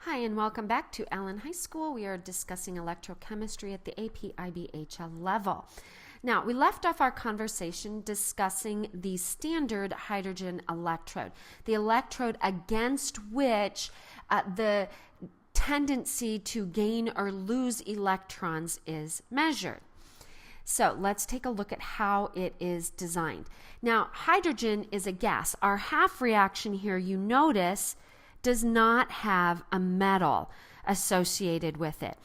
Hi, and welcome back to Allen High School. We are discussing electrochemistry at the AP/IB/HL level. Now, we left off our conversation discussing the standard hydrogen electrode, the electrode against which the tendency to gain or lose electrons is measured. So let's take a look at how it is designed. Now, hydrogen is a gas. Our half reaction here, you notice, does not have a metal associated with it.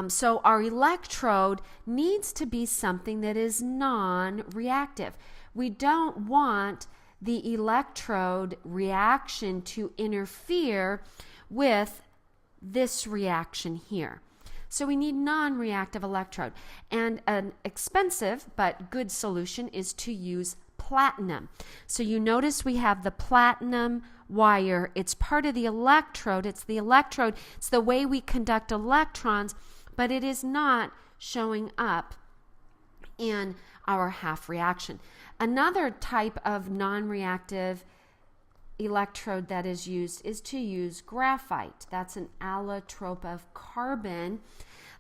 So our electrode needs to be something that is non-reactive. We don't want the electrode reaction to interfere with this reaction here. So we need non-reactive electrode. And an expensive but good solution is to use platinum. So you notice we have the platinum wire. It's part of the electrode. It's the way we conduct electrons, but it is not showing up in our half reaction. Another type of non-reactive electrode that is used is to use graphite. That's an allotrope of carbon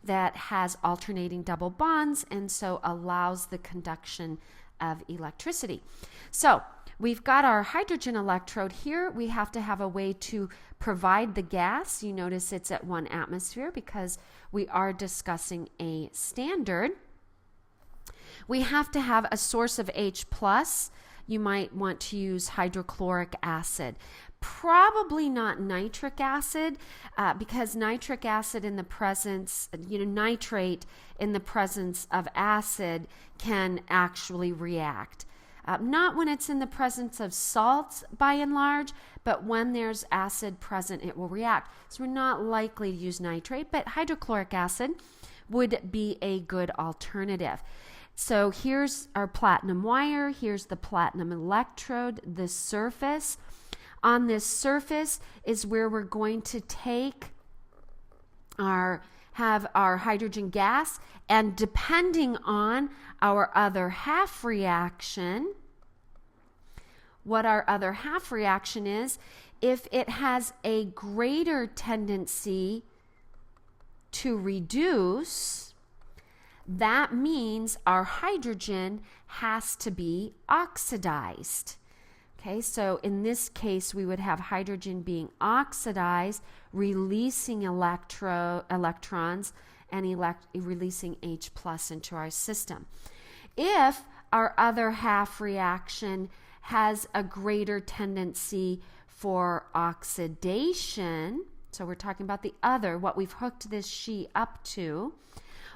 that has alternating double bonds and so allows the conduction of electricity. So we've got our hydrogen electrode here. We have to have a way to provide the gas. You notice it's at 1 atmosphere because we are discussing a standard. We have to have a source of H plus. You might want to use hydrochloric acid. Probably not nitric acid because nitric acid in the presence, nitrate in the presence of acid can actually react. Not when it's in the presence of salts by and large, but when there's acid present, it will react. So we're not likely to use nitrate, but hydrochloric acid would be a good alternative. So here's our platinum wire. Here's the platinum electrode, the surface. On this surface is where we're going to have our hydrogen gas, and depending on our other half reaction, what our other half reaction is, if it has a greater tendency to reduce, that means our hydrogen has to be oxidized. Okay, so in this case, we would have hydrogen being oxidized, releasing electrons and releasing H plus into our system. If our other half reaction has a greater tendency for oxidation, so we're talking about the other, what we've hooked this She up to,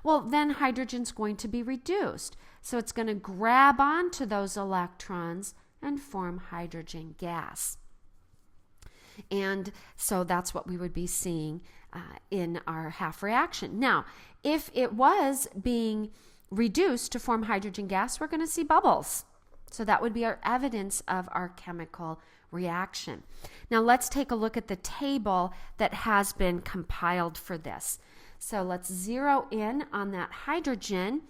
well, then hydrogen's going to be reduced. So it's going to grab onto those electrons and form hydrogen gas. And so that's what we would be seeing in our half reaction. Now, if it was being reduced to form hydrogen gas, we're going to see bubbles. So that would be our evidence of our chemical reaction. Now let's take a look at the table that has been compiled for this. So let's zero in on that hydrogen.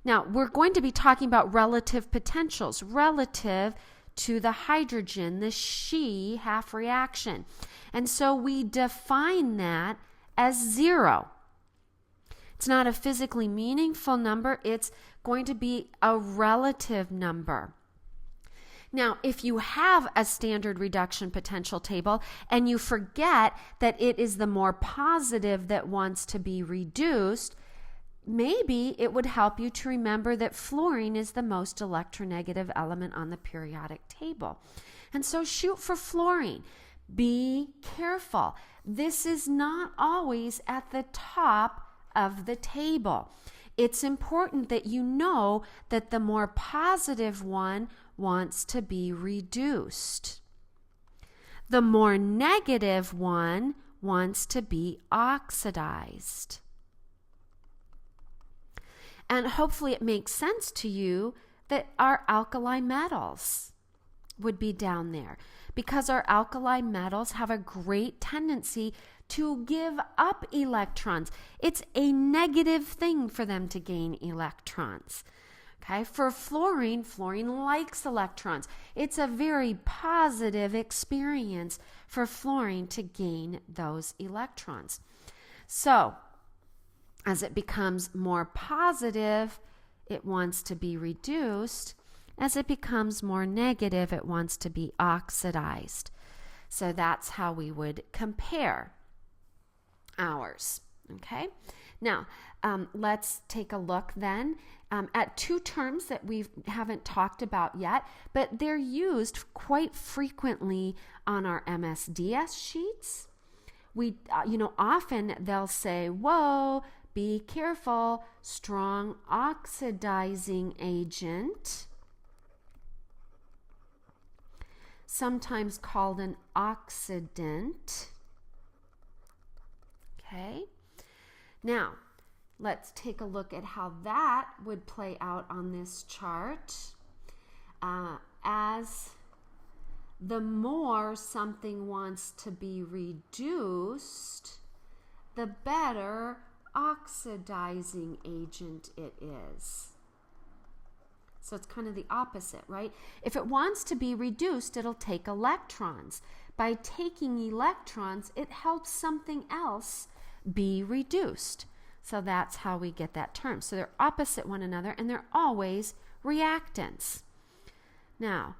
Now we're going to be talking about relative potentials relative to the hydrogen, the She half reaction. And so we define that as 0. It's not a physically meaningful number. It's going to be a relative number. Now, if you have a standard reduction potential table and you forget that it is the more positive that wants to be reduced, maybe it would help you to remember that fluorine is the most electronegative element on the periodic table. And so shoot for fluorine. Be careful. This is not always at the top of the table. It's important that you know that the more positive one wants to be reduced. The more negative one wants to be oxidized. And hopefully it makes sense to you that our alkali metals would be down there because our alkali metals have a great tendency to give up electrons. It's a negative thing for them to gain electrons. Okay, for fluorine likes electrons. It's a very positive experience for fluorine to gain those electrons. So, as it becomes more positive, it wants to be reduced. As it becomes more negative, it wants to be oxidized. So that's how we would compare ours. Okay? Now, let's take a look then at two terms that we haven't talked about yet, but they're used quite frequently on our MSDS sheets. We, often they'll say, whoa, be careful, strong oxidizing agent, sometimes called an oxidant. Okay, now let's take a look at how that would play out on this chart. As the more something wants to be reduced, the better oxidizing agent it is. So it's kind of the opposite, right? If it wants to be reduced, it'll take electrons. By taking electrons, it helps something else be reduced. So that's how we get that term. So they're opposite one another, and they're always reactants. Now,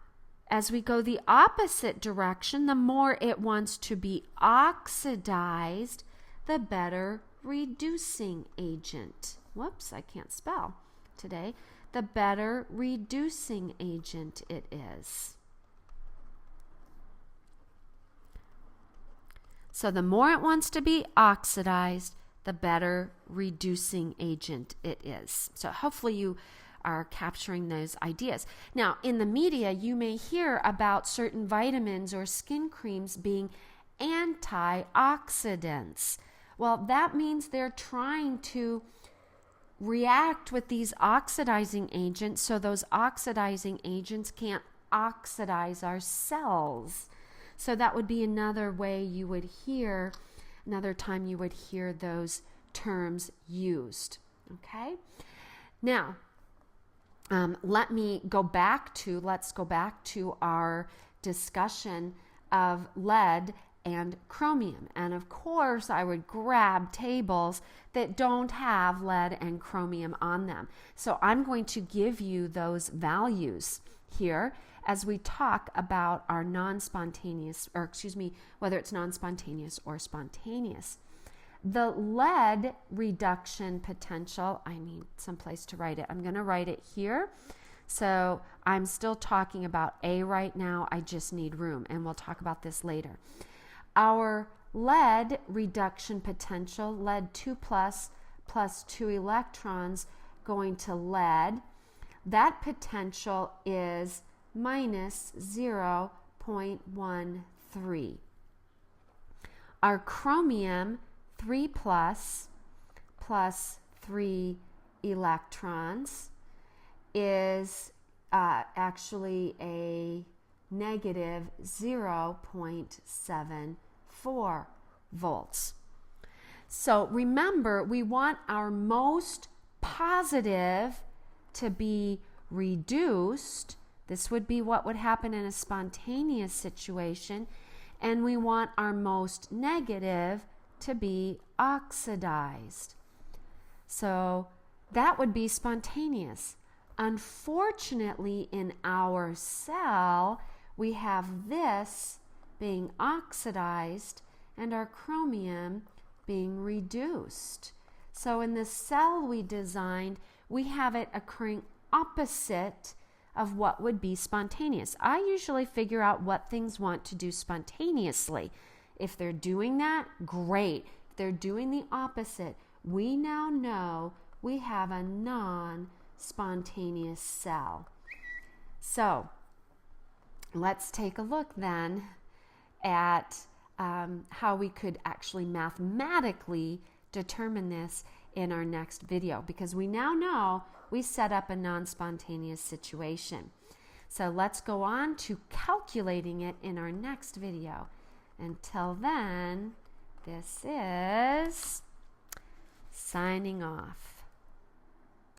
as we go the opposite direction, the more it wants to be oxidized, the better reducing agent. Whoops, I can't spell today. The better reducing agent it is. So the more it wants to be oxidized, the better reducing agent it is. So hopefully you are capturing those ideas. Now, in the media, you may hear about certain vitamins or skin creams being antioxidants. Well, that means they're trying to react with these oxidizing agents so those oxidizing agents can't oxidize our cells. So that would be another way you would hear, another time you would hear those terms used. Okay? Now, let's go back to our discussion of lead and chromium. And of course, I would grab tables that don't have lead and chromium on them. So I'm going to give you those values here as we talk about our non-spontaneous, whether it's non-spontaneous or spontaneous. The lead reduction potential, I need someplace to write it. I'm going to write it here. So I'm still talking about A right now. I just need room, and we'll talk about this later. Our lead reduction potential, lead 2 plus 2 electrons going to lead, that potential is minus 0.13. Our chromium 3 plus 3 electrons is actually a negative 0.74 volts. So remember, we want our most positive to be reduced. This would be what would happen in a spontaneous situation. And we want our most negative to be oxidized. So that would be spontaneous. Unfortunately, in our cell, we have this being oxidized and our chromium being reduced. So in the cell we designed, we have it occurring opposite of what would be spontaneous. I usually figure out what things want to do spontaneously. If they're doing that, great. If they're doing the opposite, we now know we have a non-spontaneous cell. So let's take a look then at how we could actually mathematically determine this in our next video, because we now know we set up a non-spontaneous situation. So let's go on to calculating it in our next video. Until then, this is signing off.